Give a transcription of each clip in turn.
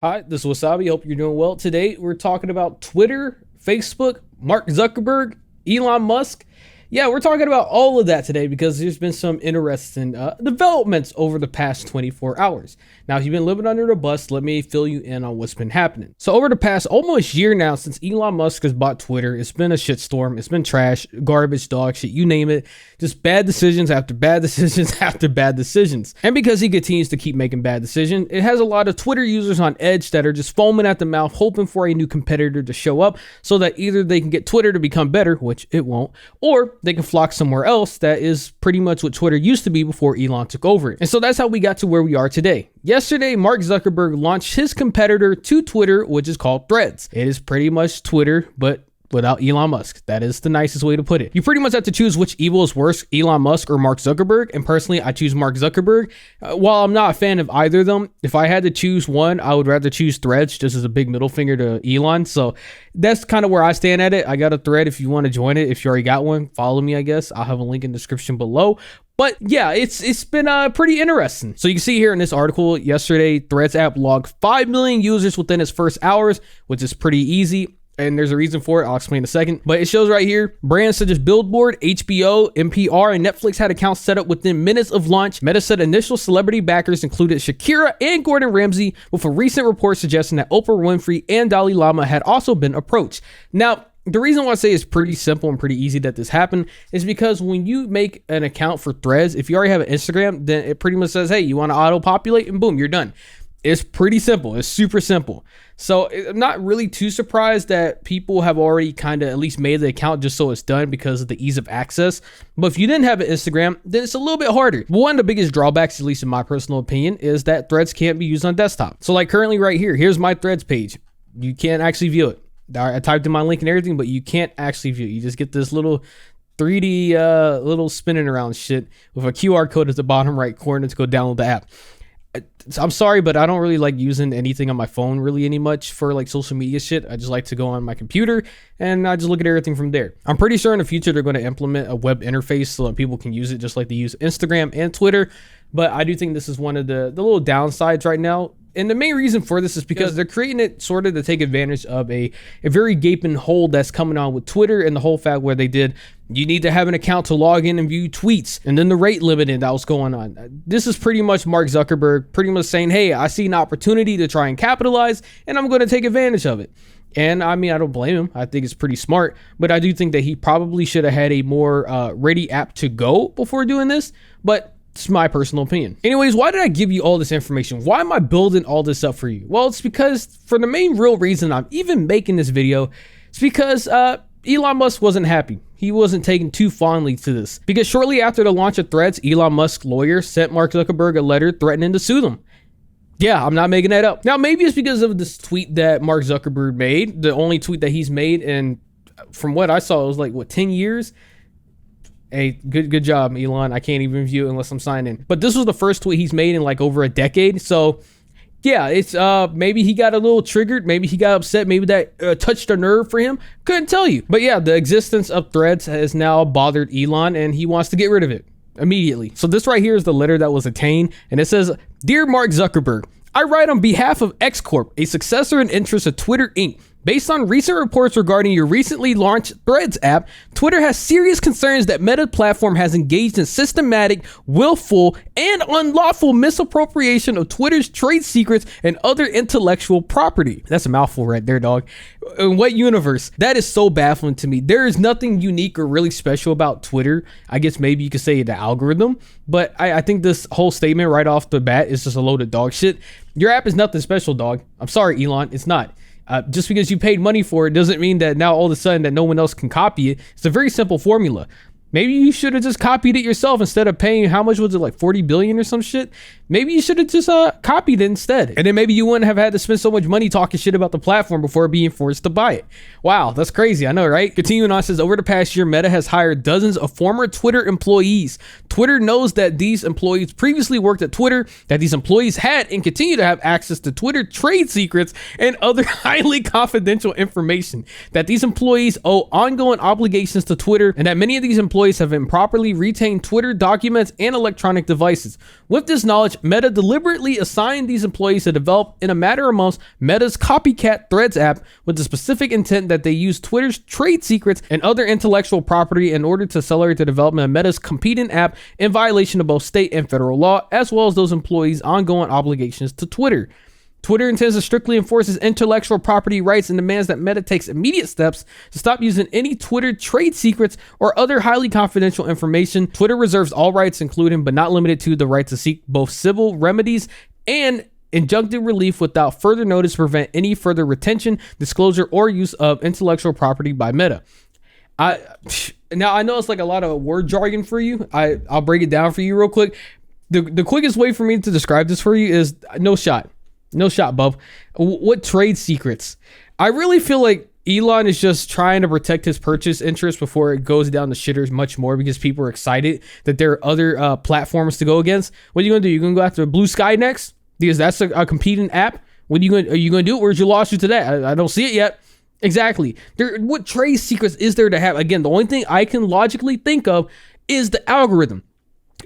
Hi, this is Wasabi. Hope you're doing well. Today, we're talking about Twitter, Facebook, Mark Zuckerberg, Elon Musk. Yeah, we're talking about all of that today because there's been some interesting developments over the past 24 hours. Now, if you've been living under the bus, let me fill you in on what's been happening. So over the past almost year now, since Elon Musk has bought Twitter, it's been a shitstorm. It's been trash, garbage, dog shit, you name it. Just bad decisions after bad decisions after bad decisions. And because he continues to keep making bad decisions, it has a lot of Twitter users on edge that are just foaming at the mouth, hoping for a new competitor to show up so that either they can get Twitter to become better, which it won't, or they can flock somewhere else that is pretty much what Twitter used to be before Elon took over it. And so that's how we got to where we are today. Yesterday, Mark Zuckerberg launched his competitor to Twitter, which is called Threads. It is pretty much Twitter, but without Elon Musk. That is the nicest way to put it. You pretty much have to choose which evil is worse, Elon Musk or Mark Zuckerberg. And personally, I choose Mark Zuckerberg. While I'm not a fan of either of them, if I had to choose one, I would rather choose Threads just as a big middle finger to Elon. So that's kind of where I stand at it. I got a thread if you want to join it. If you already got one, follow me, I guess. I'll have a link in the description below. But yeah, it's been pretty interesting. So you can see here in this article yesterday, Threads app logged 5 million users within its first hours, which is pretty easy. And there's a reason for it. I'll explain in a second. But it shows right here, brands such as Billboard, HBO, NPR, and Netflix had accounts set up within minutes of launch. Meta said initial celebrity backers included Shakira and Gordon Ramsay, with a recent report suggesting that Oprah Winfrey and Dalai Lama had also been approached. Now, the reason why I say it's pretty simple and pretty easy that this happened is because when you make an account for Threads, if you already have an Instagram, then it pretty much says, hey, you want to auto-populate, and boom, you're done. It's pretty simple. It's super simple. So I'm not really too surprised that people have already kind of at least made the account just so it's done because of the ease of access. But if you didn't have an Instagram, then it's a little bit harder. One of the biggest drawbacks, at least in my personal opinion, is that Threads can't be used on desktop. So like currently right here, here's my Threads page. You can't actually view it. I typed in my link and everything, but you can't actually view it. You just get this little 3D little spinning around shit with a QR code at the bottom right corner to go download the app. I'm sorry, but I don't really like using anything on my phone really any much for like social media shit. I just like to go on my computer and I just look at everything from there. I'm pretty sure in the future they're going to implement a web interface so that people can use it just like they use Instagram and Twitter. But I do think this is one of the little downsides right now. And the main reason for this is because they're creating it sort of to take advantage of a very gaping hole that's coming on with Twitter and the whole fact where they did, you need to have an account to log in and view tweets, and then the rate limiting that was going on. This is pretty much Mark Zuckerberg pretty much saying, hey, I see an opportunity to try and capitalize and I'm going to take advantage of it. And I mean, I don't blame him. I think it's pretty smart, but I do think that he probably should have had a more ready app to go before doing this. But it's my personal opinion. Anyways, why did I give you all this information? Why am I building all this up for you? Well, it's because for the main real reason I'm even making this video, it's because Elon Musk wasn't happy. He wasn't taken too fondly to this. Because shortly after the launch of Threads, Elon Musk's lawyer sent Mark Zuckerberg a letter threatening to sue them. Yeah, I'm not making that up. Now, maybe it's because of this tweet that Mark Zuckerberg made, the only tweet that he's made, and from what I saw, it was like, what, 10 years? Hey, good job, Elon. I can't even view it unless I'm signed in. But this was the first tweet he's made in like over a decade. So yeah, it's maybe he got a little triggered. Maybe he got upset. Maybe that touched a nerve for him. Couldn't tell you. But yeah, the existence of Threads has now bothered Elon and he wants to get rid of it immediately. So this right here is the letter that was obtained. And it says, Dear Mark Zuckerberg, I write on behalf of X Corp, a successor in interest of Twitter Inc. Based on recent reports regarding your recently launched Threads app, Twitter has serious concerns that Meta platform has engaged in systematic, willful, and unlawful misappropriation of Twitter's trade secrets and other intellectual property. That's a mouthful right there, dog. In what universe? That is so baffling to me. There is nothing unique or really special about Twitter. I guess maybe you could say the algorithm, but I think this whole statement right off the bat is just a load of dog shit. Your app is nothing special, dog. I'm sorry, Elon. It's not. Just because you paid money for it doesn't mean that now all of a sudden that no one else can copy it. It's a very simple formula. Maybe you should have just copied it yourself instead of paying, how much was it, like 40 billion or some shit? Maybe you should have just copied it instead. And then maybe you wouldn't have had to spend so much money talking shit about the platform before being forced to buy it. Wow, that's crazy. I know, right? Continuing on, says, over the past year, Meta has hired dozens of former Twitter employees. Twitter knows that these employees previously worked at Twitter, that these employees had and continue to have access to Twitter trade secrets and other highly confidential information, that these employees owe ongoing obligations to Twitter, and that many of these employees employees have improperly retained Twitter documents and electronic devices. With this knowledge, Meta deliberately assigned these employees to develop in a matter of months Meta's copycat Threads app with the specific intent that they use Twitter's trade secrets and other intellectual property in order to accelerate the development of Meta's competing app in violation of both state and federal law, as well as those employees' ongoing obligations to Twitter. Twitter intends to strictly enforce its intellectual property rights and demands that Meta takes immediate steps to stop using any Twitter trade secrets or other highly confidential information. Twitter reserves all rights, including but not limited to the right to seek both civil remedies and injunctive relief without further notice to prevent any further retention, disclosure, or use of intellectual property by Meta. Now, I know it's like a lot of word jargon for you. I'll break it down for you real quick. The quickest way for me to describe this for you is no shot. No shot, bub. What trade secrets? I really feel like Elon is just trying to protect his purchase interest before it goes down the shitters much more because people are excited that there are other platforms to go against. What are you going to do? You're going to go after Blue Sky next? Because that's a competing app? Are you going to do it? Where's your lawsuit to that? I don't see it yet. Exactly. What trade secrets is there to have? Again, the only thing I can logically think of is the algorithm.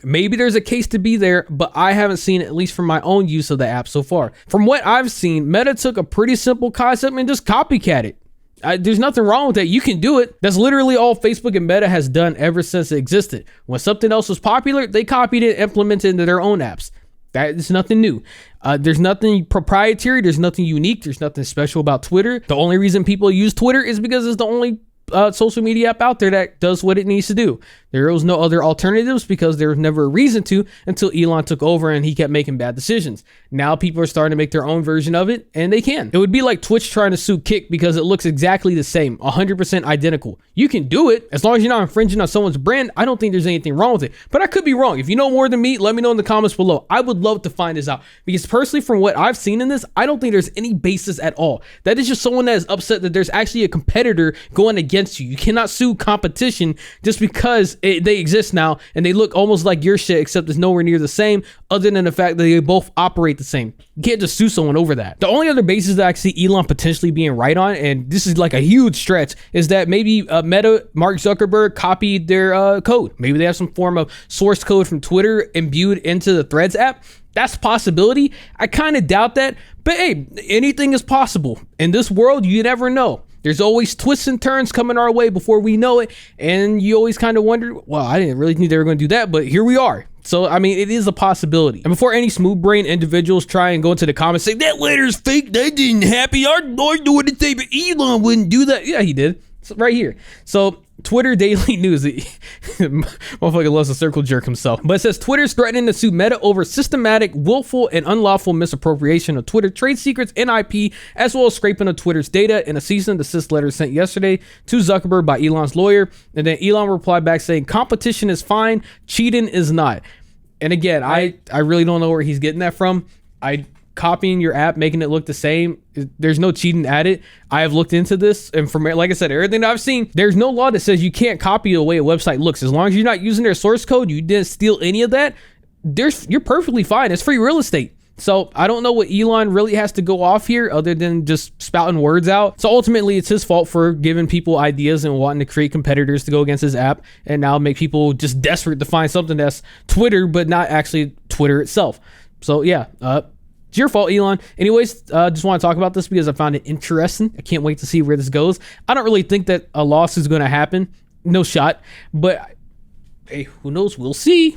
Maybe there's a case to be there, but I haven't seen it, at least from my own use of the app so far. From what I've seen, Meta took a pretty simple concept and just copycat it. There's nothing wrong with that. You can do it. That's literally all Facebook and Meta has done ever since it existed. When something else was popular, they copied it and implemented it into their own apps. That is nothing new. There's nothing proprietary. There's nothing unique. There's nothing special about Twitter. The only reason people use Twitter is because it's the only social media app out there that does what it needs to do. There was no other alternatives because there was never a reason to until Elon took over and he kept making bad decisions. Now people are starting to make their own version of it, and they can. It would be like Twitch trying to sue Kick because it looks exactly the same, 100% identical. You can do it as long as you're not infringing on someone's brand. I don't think there's anything wrong with it, but I could be wrong. If you know more than me, let me know in the comments below. I would love to find this out because personally, from what I've seen in this, I don't think there's any basis at all. That is just someone that is upset that there's actually a competitor going against you. You cannot sue competition just because they exist now and they look almost like your shit, except it's nowhere near the same, other than the fact that they both operate the same. You can't just sue someone over that. The only other basis that I see Elon potentially being right on, and this is like a huge stretch, is that maybe Meta, Mark Zuckerberg copied their code. Maybe they have some form of source code from Twitter imbued into the Threads app. That's a possibility. I kind of doubt that, but hey, anything is possible. In this world, you never know. There's always twists and turns coming our way before we know it. And you always kind of wonder, well, I didn't really think they were going to do that, but here we are. So, I mean, it is a possibility. And before any smooth brain individuals try and go into the comments saying that letter's fake, that didn't happen, I'm doing the same, but Elon wouldn't do that. Yeah, he did. It's right here. So, Twitter Daily News. Motherfucker loves to circle jerk himself. But it says Twitter's threatening to sue Meta over systematic, willful, and unlawful misappropriation of Twitter trade secrets and IP, as well as scraping of Twitter's data in a cease and desist letter sent yesterday to Zuckerberg by Elon's lawyer. And then Elon replied back saying, competition is fine, cheating is not. And again, I really don't know where he's getting that from. Copying your app, making it look the same, there's no cheating at it. I have looked into this, and from, like I said, everything that I've seen, there's no law that says you can't copy the way a website looks. As long as you're not using their source code, you didn't steal any of that, you're perfectly fine. It's free real estate. So I don't know what Elon really has to go off here other than just spouting words out. So ultimately, it's his fault for giving people ideas and wanting to create competitors to go against his app, and now make people just desperate to find something that's Twitter, but not actually Twitter itself. So yeah, it's your fault, Elon. Anyways, just want to talk about this because I found it interesting. I can't wait to see where this goes. I don't really think that a lawsuit is going to happen. No shot. But hey, who knows? We'll see.